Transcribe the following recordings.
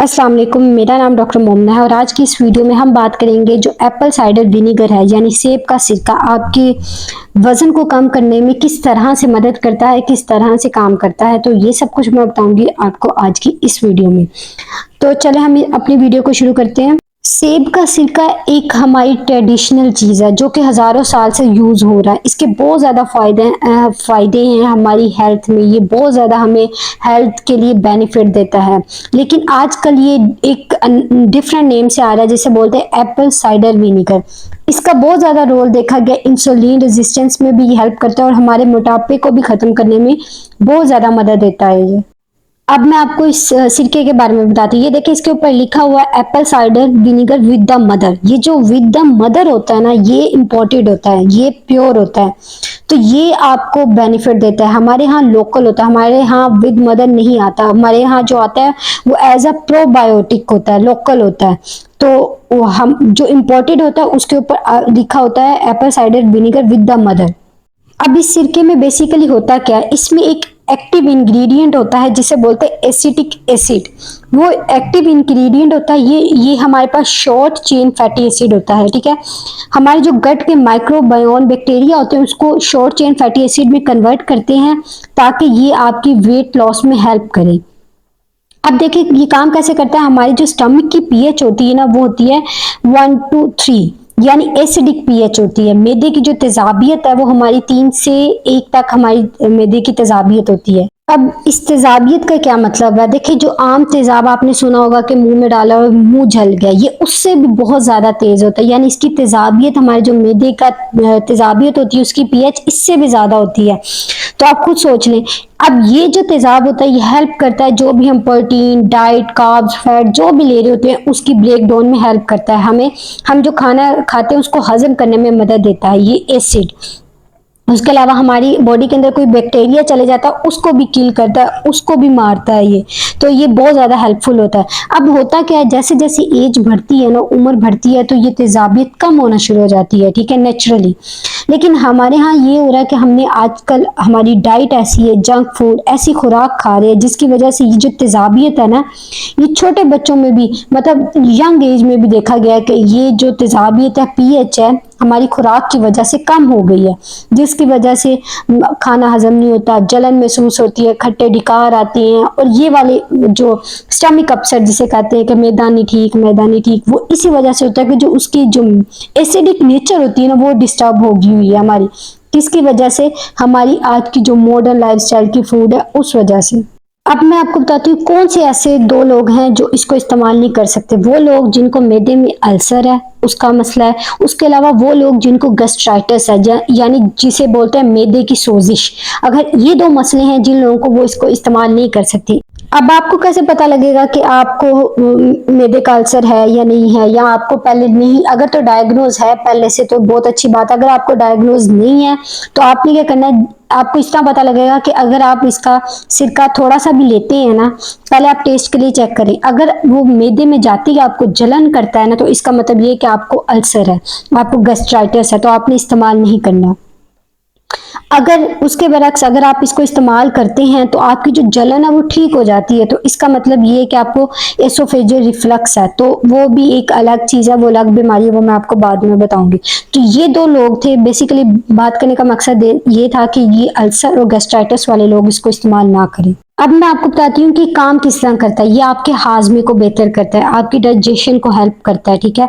अस्सलाम वालेकुम। मेरा नाम डॉक्टर मोमना है और आज की इस वीडियो में हम बात करेंगे जो एप्पल साइडर विनीगर है यानी सेब का सिरका आपके वजन को कम करने में किस तरह से मदद करता है, किस तरह से काम करता है। तो ये सब कुछ मैं बताऊंगी आपको आज की इस वीडियो में। तो चले हम अपनी वीडियो को शुरू करते हैं। सेब का सिरका एक हमारी ट्रेडिशनल चीज़ है जो कि हज़ारों साल से यूज़ हो रहा है। इसके बहुत ज़्यादा फ़ायदे हैं हमारी हेल्थ में। ये बहुत ज़्यादा हमें हेल्थ के लिए बेनिफिट देता है। लेकिन आजकल ये एक डिफरेंट नेम से आ रहा है जिसे बोलते हैं एप्पल साइडर विनीगर। इसका बहुत ज़्यादा रोल देखा गया इंसुलिन रेजिस्टेंस में भी ये हेल्प करता है और हमारे मोटापे को भी ख़त्म करने में बहुत ज़्यादा मदद देता है ये। अब मैं आपको इस सिरके के बारे में बताती हूँ। ये देखिए इसके ऊपर लिखा हुआ है Apple cider vinegar with the mother. ये जो विद द मदर होता है ना, ये इम्पोर्टेड होता है, ये प्योर होता है। तो ये आपको बेनिफिट देता है। हमारे यहाँ लोकल होता है, हमारे यहाँ विद मदर नहीं आता। हमारे यहाँ जो आता है वो एज अ प्रोबायोटिक होता है, लोकल होता है। तो हम जो इम्पोर्टेड होता है उसके ऊपर लिखा होता है Apple cider vinegar with the mother. अब इस सिरके में बेसिकली होता क्या है, इसमें एक एक्टिव इंग्रेडिएंट होता है जिसे बोलते हैं एसिटिक एसिड। वो एक्टिव इंग्रेडिएंट होता है, ये हमारे पास शॉर्ट चेन फैटी एसिड होता है। ठीक है, हमारे जो गट के माइक्रोबायोम बैक्टीरिया होते हैं उसको शॉर्ट चेन फैटी एसिड में कन्वर्ट करते हैं ताकि ये आपकी वेट लॉस में हेल्प करे। अब देखिए ये काम कैसे करता है। हमारी जो स्टमक की पीएच होती है ना, वो होती है 1 to 3, यानी एसिडिक पीएच होती है। मैदे की जो तेजाबियत है वो हमारी 3 से 1 तक हमारी मैदे की तेजाबियत होती है। अब इस तेजाबियत का क्या मतलब है, देखिए जो आम तेजाब आपने सुना होगा कि मुंह में डाला और मुंह जल गया, ये उससे भी बहुत ज्यादा तेज होता है। यानी इसकी तेजाबियत, हमारे जो मैदे का तेजाबियत होती है उसकी पीएच इससे भी ज्यादा होती है। तो आप खुद सोच लें। अब ये जो तेजाब होता है ये हेल्प करता है जो भी हम प्रोटीन, डाइट, कार्ब्स, फैट जो भी ले रहे होते हैं उसकी ब्रेक डाउन में हेल्प करता है। हम जो खाना खाते हैं उसको हजम करने में मदद देता है ये एसिड। उसके अलावा हमारी बॉडी के अंदर कोई बैक्टीरिया चले जाता है उसको भी किल करता है, उसको भी मारता है ये। तो ये बहुत ज़्यादा हेल्पफुल होता है। अब होता क्या है, जैसे जैसे एज बढ़ती है ना, उम्र बढ़ती है, तो ये तेजाबियत कम होना शुरू हो जाती है। ठीक है, नेचुरली। लेकिन हमारे यहाँ ये हो रहा है कि हमने आजकल हमारी डाइट ऐसी है, जंक फूड, ऐसी खुराक खा रहे हैं जिसकी वजह से ये जो तेजाबियत है ना, ये छोटे बच्चों में भी, मतलब यंग एज में भी देखा गया है कि ये जो तेजाबियत है, पीएच है, हमारी खुराक की वजह से कम हो गई है, जिसकी वजह से खाना हजम नहीं होता, जलन महसूस होती है, खट्टे ढिकार आते हैं और ये वाले जो स्टमक अपसेट जिसे कहते हैं कि मैदा नहीं ठीक, मैदा नहीं ठीक, वो इसी वजह से होता है कि जो उसकी जो एसिडिक नेचर होती है ना वो डिस्टर्ब होगी हुई है हमारी। किसकी वजह से, हमारी आज की जो मॉडर्न लाइफस्टाइल की फूड है उस वजह से। अब मैं आपको बताती हूँ कौन से ऐसे 2 लोग हैं जो इसको इस्तेमाल नहीं कर सकते। वो लोग जिनको मैदे में अल्सर है, उसका मसला है। उसके अलावा वो लोग जिनको गैस्ट्राइटिस है, यानी जिसे बोलते हैं मैदे की सोजिश। अगर ये 2 मसले हैं जिन लोगों को, वो इसको इस्तेमाल नहीं कर सकती। अब आपको कैसे पता लगेगा कि आपको मैदे का अल्सर है या नहीं है, या आपको पहले नहीं, अगर तो डायग्नोज है पहले से तो बहुत अच्छी बात है। अगर आपको डायग्नोज नहीं है तो आपने क्या करना है, आपको इस तरह पता लगेगा कि अगर आप इसका सिरका थोड़ा सा भी लेते हैं ना, पहले आप टेस्ट के लिए चेक करें। अगर वो मैदे में जाती है, आपको जलन करता है ना, तो इसका मतलब ये है कि आपको अल्सर है, आपको गैस्ट्राइटिस है, तो आपने इस्तेमाल नहीं करना। अगर उसके बरक्स अगर आप इसको इस्तेमाल करते हैं तो आपकी जो जलन है वो ठीक हो जाती है, तो इसका मतलब ये है कि आपको एसोफेजियल रिफ्लक्स है, तो वो भी एक अलग चीज़ है, वो अलग बीमारी है, वो मैं आपको बाद में बताऊंगी। तो ये 2 लोग थे, बेसिकली बात करने का मकसद ये था कि ये अल्सर और गैस्ट्राइटिस वाले लोग इसको इस्तेमाल ना करें। अब मैं आपको बताती हूँ कि काम किस तरह करता है। ये आपके हाजमे को बेहतर करता है, आपकी डाइजेशन को हेल्प करता है। ठीक है,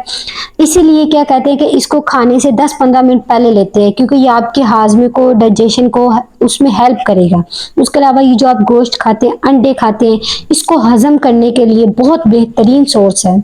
इसीलिए क्या कहते हैं कि इसको खाने से 10-15 मिनट पहले लेते हैं, क्योंकि ये आपके हाजमे को, डाइजेशन को उसमें हेल्प करेगा। उसके अलावा ये जो आप गोश्त खाते हैं, अंडे खाते हैं, इसको हजम करने के लिए बहुत बेहतरीन सोर्स है।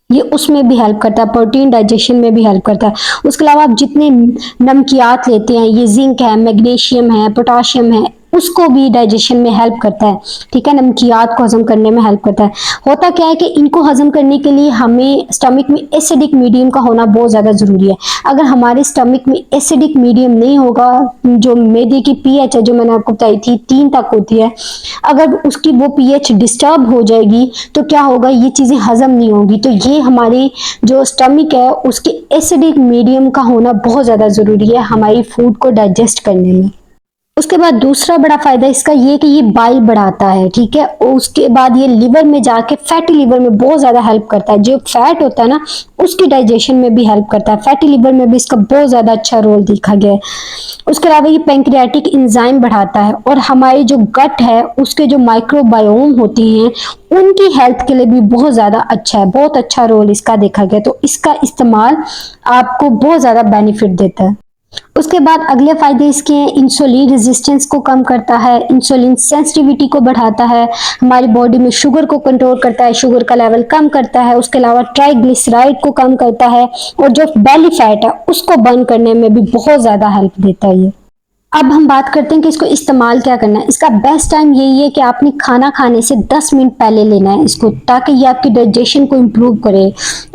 ये उसमें भी हेल्प करता है, प्रोटीन डाइजेशन में भी हेल्प करता है। उसके अलावा आप जितने नमकियात लेते हैं, ये जिंक है, मैग्नीशियम है, पोटाशियम है, उसको भी डाइजेशन में हेल्प करता है। ठीक है, नमकियात को हजम करने में हेल्प करता है। होता क्या है कि इनको हजम करने के लिए हमें स्टमक में एसिडिक मीडियम का होना बहुत ज़्यादा ज़रूरी है। अगर हमारे स्टमक में एसिडिक मीडियम नहीं होगा, जो मैदे की पीएच है जो मैंने आपको बताई थी 3 तक होती है, अगर उसकी वो पीएच डिस्टर्ब हो जाएगी तो क्या होगा, ये चीज़ें हजम नहीं होगी। तो ये हमारी जो स्टमक है उसके एसिडिक मीडियम का होना बहुत ज़्यादा ज़रूरी है हमारी फूड को डाइजेस्ट करने में। उसके बाद दूसरा बड़ा फायदा इसका ये कि ये बाइल बढ़ाता है, ठीक है। और उसके बाद ये लिवर में जाके फैटी लिवर में बहुत ज्यादा हेल्प करता है, जो फैट होता है ना उसकी डाइजेशन में भी हेल्प करता है, फैटी लिवर में भी इसका बहुत ज्यादा अच्छा रोल देखा गया है। उसके अलावा ये पैंक्रियाटिक एंजाइम बढ़ाता है और हमारी जो गट है उसके जो माइक्रोबायोम होती हैं उनकी हेल्थ के लिए भी बहुत ज्यादा अच्छा है, बहुत अच्छा रोल इसका देखा गया। तो इसका इस्तेमाल आपको बहुत ज्यादा बेनिफिट देता है। उसके बाद अगले फायदे इसके हैं, इंसुलिन रेजिस्टेंस को कम करता है, इंसुलिन सेंसिटिविटी को बढ़ाता है, हमारी बॉडी में शुगर को कंट्रोल करता है, शुगर का लेवल कम करता है। उसके अलावा ट्राइग्लिसराइड को कम करता है और जो बेली फैट है उसको बर्न करने में भी बहुत ज्यादा हेल्प देता है ये। अब हम बात करते हैं कि इसको इस्तेमाल क्या करना है। इसका बेस्ट टाइम यही है कि आपने खाना खाने से 10 मिनट पहले लेना है इसको, ताकि ये आपकी डाइजेशन को इम्प्रूव करे।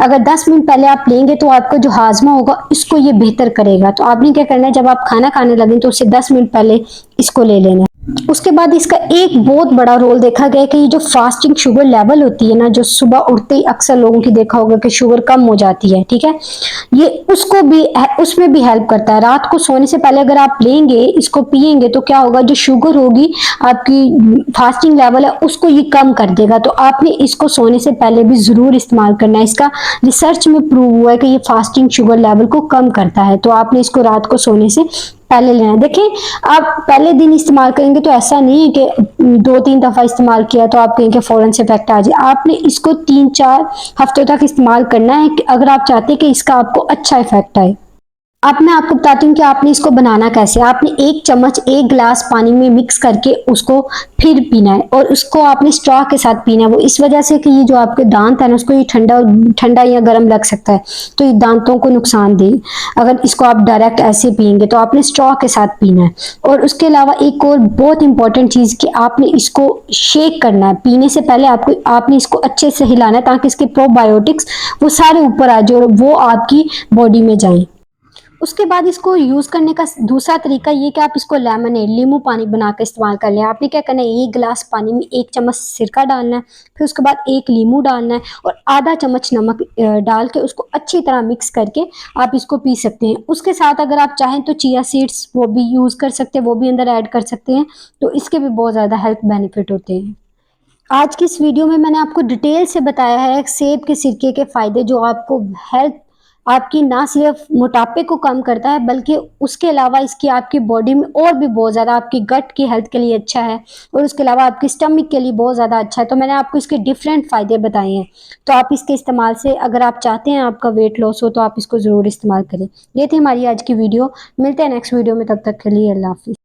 अगर 10 मिनट पहले आप लेंगे तो आपका जो हाजमा होगा इसको ये बेहतर करेगा। तो आपने क्या करना है, जब आप खाना खाने लगे तो उससे 10 मिनट पहले इसको ले लेना है। उसके बाद इसका एक बहुत बड़ा रोल देखा गया कि ये जो फास्टिंग शुगर लेवल होती है ना, जो सुबह उठते ही अक्सर लोगों की देखा होगा कि शुगर कम हो जाती है, ठीक है, ये उसको भी उसमें भी हेल्प करता है। रात को सोने से पहले अगर आप लेंगे इसको पिएंगे तो क्या होगा, जो शुगर होगी आपकी फास्टिंग लेवल है उसको ये कम कर देगा। तो आपने इसको सोने से पहले भी जरूर इस्तेमाल करना है। इसका रिसर्च में प्रूव हुआ है कि ये फास्टिंग शुगर लेवल को कम करता है। तो आपने इसको रात को सोने से पहले लेना है। देखें, आप पहले दिन इस्तेमाल करेंगे तो ऐसा नहीं है कि 2-3 दफा इस्तेमाल किया तो आप कहेंगे फौरन से इफेक्ट आ जाए। आपने इसको 3-4 हफ्तों तक इस्तेमाल करना है अगर आप चाहते हैं कि इसका आपको अच्छा इफेक्ट आए। अब मैं आपको बताती हूँ कि आपने इसको बनाना कैसे। आपने 1 चम्मच 1 गिलास पानी में मिक्स करके उसको फिर पीना है और उसको आपने स्ट्रॉ के साथ पीना है। वो इस वजह से कि ये जो आपके दांत है ना उसको ये ठंडा ठंडा या गर्म लग सकता है, तो ये दांतों को नुकसान दे अगर इसको आप डायरेक्ट ऐसे पिएंगे। तो आपने स्ट्रॉ के साथ पीना है। और उसके अलावा एक और बहुत इंपॉर्टेंट चीज़ कि आपने इसको शेक करना है। पीने से पहले आपने इसको अच्छे से हिलाना है ताकि इसके प्रोबायोटिक्स वो सारे ऊपर आ जाए और वो आपकी बॉडी में जाए। उसके बाद इसको यूज करने का दूसरा तरीका ये कि आप इसको लेमनेड नींबू पानी बना कर इस्तेमाल कर लें। आपने क्या करना है, 1 गिलास पानी में 1 चम्मच सिरका डालना है, फिर उसके बाद 1 नींबू डालना है और आधा चम्मच नमक डाल के उसको अच्छी तरह मिक्स करके आप इसको पी सकते हैं। उसके साथ अगर आप चाहें तो चिया सीड्स वो भी यूज कर सकते हैं, वो भी अंदर ऐड कर सकते हैं। तो इसके भी बहुत ज़्यादा हेल्थ बेनिफिट होते हैं। आज की इस वीडियो में मैंने आपको डिटेल से बताया है सेब के सिरके के फायदे, जो आपको हेल्थ आपकी ना सिर्फ मोटापे को कम करता है बल्कि उसके अलावा इसकी आपकी बॉडी में और भी बहुत ज़्यादा आपकी गट की हेल्थ के लिए अच्छा है और उसके अलावा आपकी स्टमक के लिए बहुत ज़्यादा अच्छा है। तो मैंने आपको इसके डिफरेंट फ़ायदे बताए हैं। तो आप इसके इस्तेमाल से अगर आप चाहते हैं आपका वेट लॉस हो तो आप इसको ज़रूर इस्तेमाल करें। ये थी हमारी आज की वीडियो। मिलते हैं नेक्स्ट वीडियो में, तब तक के लिए अल्लाह हाफिज़।